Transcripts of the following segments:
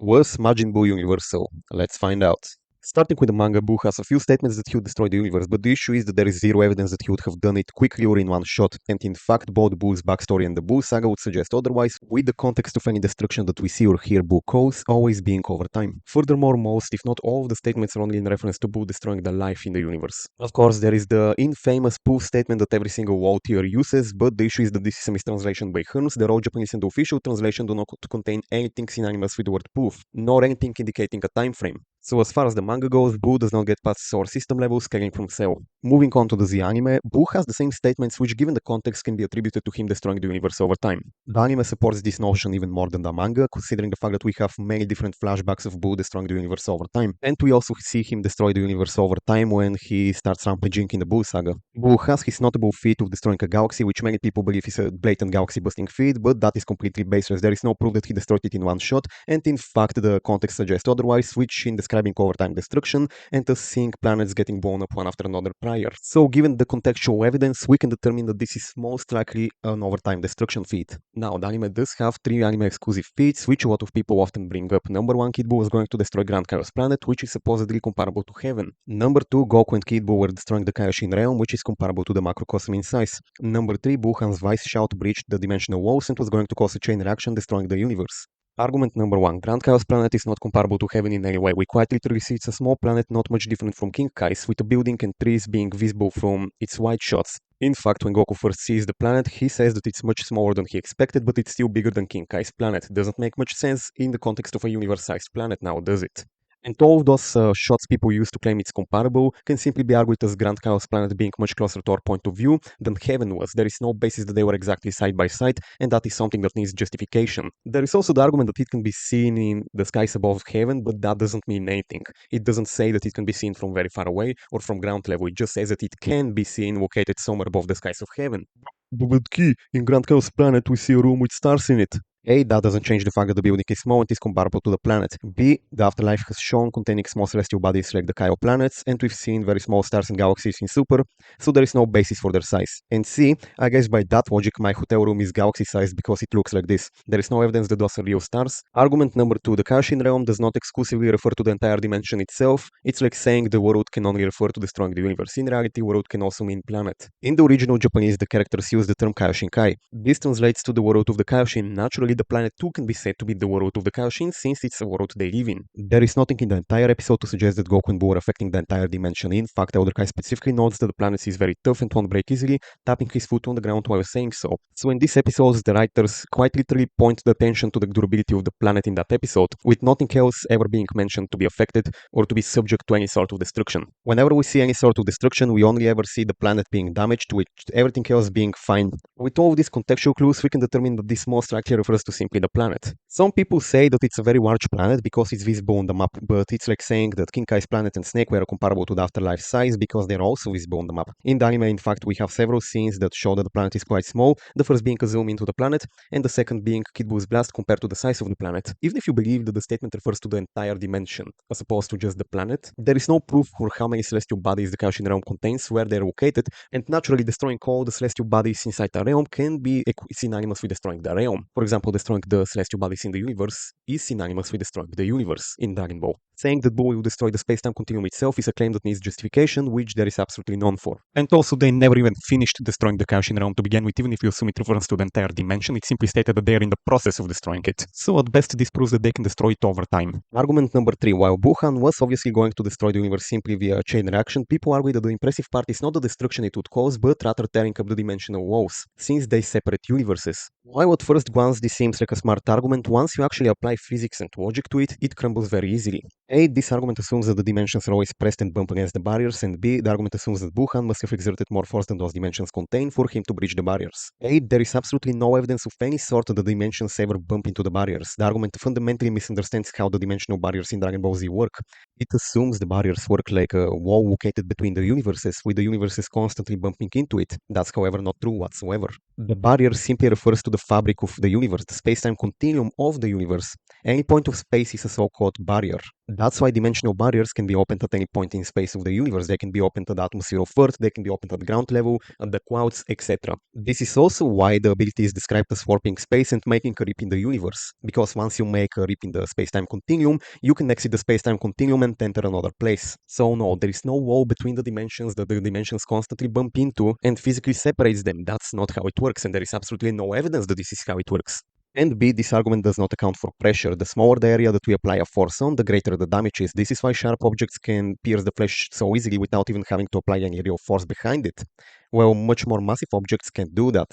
Was Majin Buu universal? Let's find out. Starting with the manga, Buu has a few statements that he would destroy the universe, but the issue is that there is zero evidence that he would have done it quickly or in one shot, and in fact both Buu's backstory and the Buu saga would suggest otherwise, with the context of any destruction that we see or hear Buu cause always being over time. Furthermore, most, if not all, of the statements are only in reference to Buu destroying the life in the universe. Of course, there is the infamous Buu statement that every single WoW tier uses, but the issue is that this is a mistranslation by Herms. The raw Japanese and the official translation do not contain anything synonymous with the word poof, nor anything indicating a time frame. So as far as the manga goes, Buu does not get past solar system level, scaling from Cell. Moving on to the Z anime, Buu has the same statements which given the context can be attributed to him destroying the universe over time. The anime supports this notion even more than the manga, considering the fact that we have many different flashbacks of Buu destroying the universe over time. And we also see him destroy the universe over time when he starts rampaging in the Buu saga. Buu has his notable feat of destroying a galaxy, which many people believe is a blatant galaxy busting feat, but that is completely baseless. There is no proof that he destroyed it in one shot, and in fact the context suggests otherwise, which in describing overtime destruction and us seeing planets getting blown up one after another prior. So given the contextual evidence, we can determine that this is most likely an overtime destruction feat. Now, the anime does have 3 anime exclusive feats, which a lot of people often bring up. Number 1, Kid Buu was going to destroy Grand Kaio's planet, which is supposedly comparable to Heaven. Number 2, Goku and Kid Buu were destroying the Kaioshin realm, which is comparable to the macrocosm in size. Number 3, Buhan's Vice Shout breached the dimensional walls and was going to cause a chain reaction destroying the universe. Argument number 1. Grand Kaio's planet is not comparable to Heaven in any way. We quite literally see it's a small planet not much different from King Kai's, with a building and trees being visible from its wide shots. In fact, when Goku first sees the planet, he says that it's much smaller than he expected, but it's still bigger than King Kai's planet. Doesn't make much sense in the context of a universe-sized planet now, does it? And all of those shots people use to claim it's comparable can simply be argued as Grand Chaos Planet being much closer to our point of view than Heaven was. There is no basis that they were exactly side by side, and that is something that needs justification. There is also the argument that it can be seen in the skies above Heaven, but that doesn't mean anything. It doesn't say that it can be seen from very far away or from ground level. It just says that it can be seen located somewhere above the skies of Heaven. But key, in Grand Chaos Planet we see a room with stars in it. A, that doesn't change the fact that the building is small and is comparable to the planet. B, the afterlife has shown containing small celestial bodies like the Kaio planets, and we've seen very small stars and galaxies in Super, so there is no basis for their size. And C, I guess by that logic my hotel room is galaxy-sized because it looks like this. There is no evidence that those are real stars. Argument number 2, the Kaioshin realm does not exclusively refer to the entire dimension itself. It's like saying the world can only refer to destroying the universe. In reality, world can also mean planet. In the original Japanese, the characters use the term Kaioshin Kai. This translates to the world of the Kaioshin. Naturally, the planet too can be said to be the world of the Kaioshin since it's a world they live in. There is nothing in the entire episode to suggest that Goku and Buu are affecting the entire dimension. In fact, Elder Kai specifically notes that the planet is very tough and won't break easily, tapping his foot on the ground while saying so. So in this episode, the writers quite literally point the attention to the durability of the planet in that episode, with nothing else ever being mentioned to be affected or to be subject to any sort of destruction. Whenever we see any sort of destruction, we only ever see the planet being damaged, with everything else being fine. With all of these contextual clues, we can determine that this most likely refers to simply the planet. Some people say that it's a very large planet because it's visible on the map, but it's like saying that King Kai's planet and Snake were comparable to the afterlife size because they're also visible on the map. In the anime, in fact, we have several scenes that show that the planet is quite small, the first being a zoom into the planet, and the second being Kid Buu's blast compared to the size of the planet. Even if you believe that the statement refers to the entire dimension, as opposed to just the planet, there is no proof for how many celestial bodies the Kaioshin realm contains, where they're located, and naturally destroying all the celestial bodies inside the realm can be synonymous with destroying the realm. For example, destroying the celestial bodies in the universe is synonymous with destroying the universe in Dragon Ball. Saying that Buu will destroy the space-time continuum itself is a claim that needs justification, which there is absolutely none for. And also, they never even finished destroying the Kaioshin realm to begin with, even if you assume it refers to the entire dimension, it simply stated that they are in the process of destroying it. So at best, this proves that they can destroy it over time. Argument number 3, while Buhan was obviously going to destroy the universe simply via a chain reaction, people argue that the impressive part is not the destruction it would cause, but rather tearing up the dimensional walls, since they separate universes. While at first glance this seems like a smart argument, once you actually apply physics and logic to it, it crumbles very easily. A, this argument assumes that the dimensions are always pressed and bump against the barriers, and B, the argument assumes that Buhan must have exerted more force than those dimensions contain for him to breach the barriers. A, there is absolutely no evidence of any sort that the dimensions ever bump into the barriers. The argument fundamentally misunderstands how the dimensional barriers in Dragon Ball Z work. It assumes the barriers work like a wall located between the universes, with the universes constantly bumping into it. That's however not true whatsoever. The barrier simply refers to the fabric of the universe, the space-time continuum of the universe. Any point of space is a so-called barrier. That's why dimensional barriers can be opened at any point in space of the universe. They can be opened at the atmosphere of Earth, they can be opened at the ground level, at the clouds, etc. This is also why the ability is described as warping space and making a rip in the universe. Because once you make a rip in the space-time continuum, you can exit the space-time continuum and enter another place. So no, there is no wall between the dimensions that the dimensions constantly bump into and physically separates them. That's not how it works, and there is absolutely no evidence that this is how it works. And B, this argument does not account for pressure. The smaller the area that we apply a force on, the greater the damage is. This is why sharp objects can pierce the flesh so easily without even having to apply any real force behind it. Well, much more massive objects can't do that.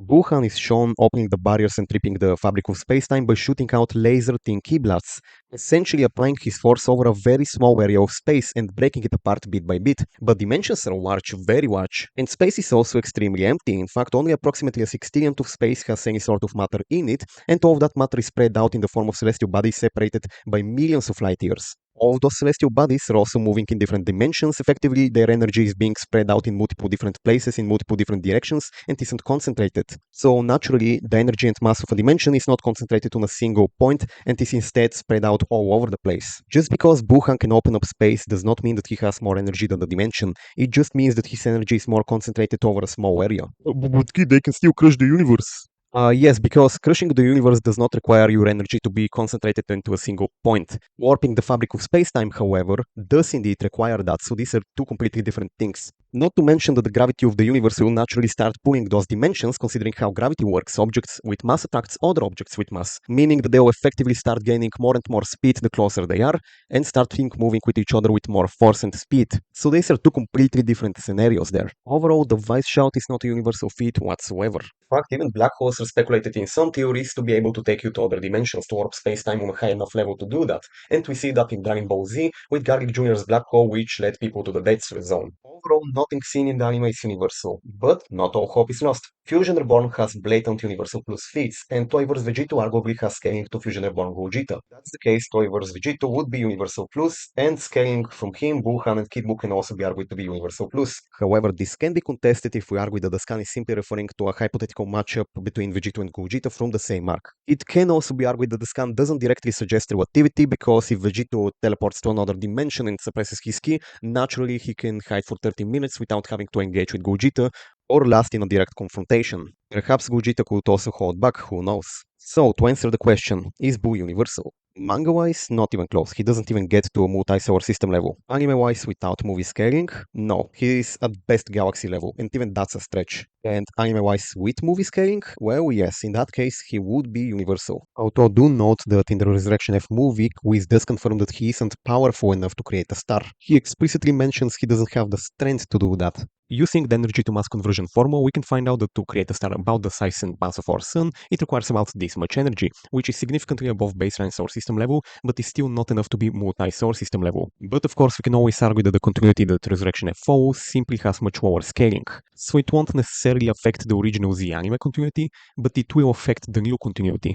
Wuhan is shown opening the barriers and tripping the fabric of spacetime by shooting out laser-thin keyblades, essentially applying his force over a very small area of space and breaking it apart bit by bit. But dimensions are large, very large, and space is also extremely empty. In fact, only approximately a 16th of space has any sort of matter in it, and all of that matter is spread out in the form of celestial bodies separated by millions of light years. All of those celestial bodies are also moving in different dimensions. Effectively, their energy is being spread out in multiple different places, in multiple different directions, and isn't concentrated. So naturally, the energy and mass of a dimension is not concentrated on a single point, and is instead spread out all over the place. Just because Buhan can open up space does not mean that he has more energy than the dimension. It just means that his energy is more concentrated over a small area. But kid, they can still crush the universe. Yes, because crushing the universe does not require your energy to be concentrated into a single point. Warping the fabric of spacetime, however, does indeed require that, so these are two completely different things. Not to mention that the gravity of the universe will naturally start pulling those dimensions, considering how gravity works. Objects with mass attracts other objects with mass, meaning that they will effectively start gaining more and more speed the closer they are, and start moving with each other with more force and speed. So these are two completely different scenarios there. Overall, the Vice Shout is not a universal feat whatsoever. In fact, even black holes are speculated in some theories to be able to take you to other dimensions, to warp space-time on a high enough level to do that. And we see that in Dragon Ball Z with Garlic Jr.'s black hole, which led people to the Dead Zone. Overall, nothing seen in the anime is universal, but not all hope is lost. Fusion Reborn has blatant Universal Plus feats, and Toy vs. Vegito arguably has scaling to Fusion Reborn Gogeta. If that's the case, Toy vs. Vegito would be Universal Plus, and scaling from him, Buhan, and Kid Buu can also be argued to be Universal Plus. However, this can be contested if we argue that the scan is simply referring to a hypothetical matchup between Vegito and Gogeta from the same arc. It can also be argued that the scan doesn't directly suggest relativity, because if Vegito teleports to another dimension and suppresses his ki, naturally he can hide for 30 minutes without having to engage with Gogeta, or last in a direct confrontation. Perhaps Gogeta could also hold back, who knows. So, to answer the question, is Buu universal? Manga-wise, not even close. He doesn't even get to a multi-solar system level. Anime-wise, without movie scaling, no. He is at best galaxy level, and even that's a stretch. And anime-wise, with movie scaling, well, yes, in that case, he would be universal. Although do note that in the Resurrection F movie, Whis does confirm that he isn't powerful enough to create a star. He explicitly mentions he doesn't have the strength to do that. Using the energy to mass conversion formula, we can find out that to create a star about the size and mass of our sun, it requires about this much energy, which is significantly above baseline solar system level, but is still not enough to be multi-solar system level. But of course, we can always argue that the continuity that Resurrection F follows simply has much lower scaling, so it won't necessarily affect the original Z anime continuity, but it will affect the new continuity.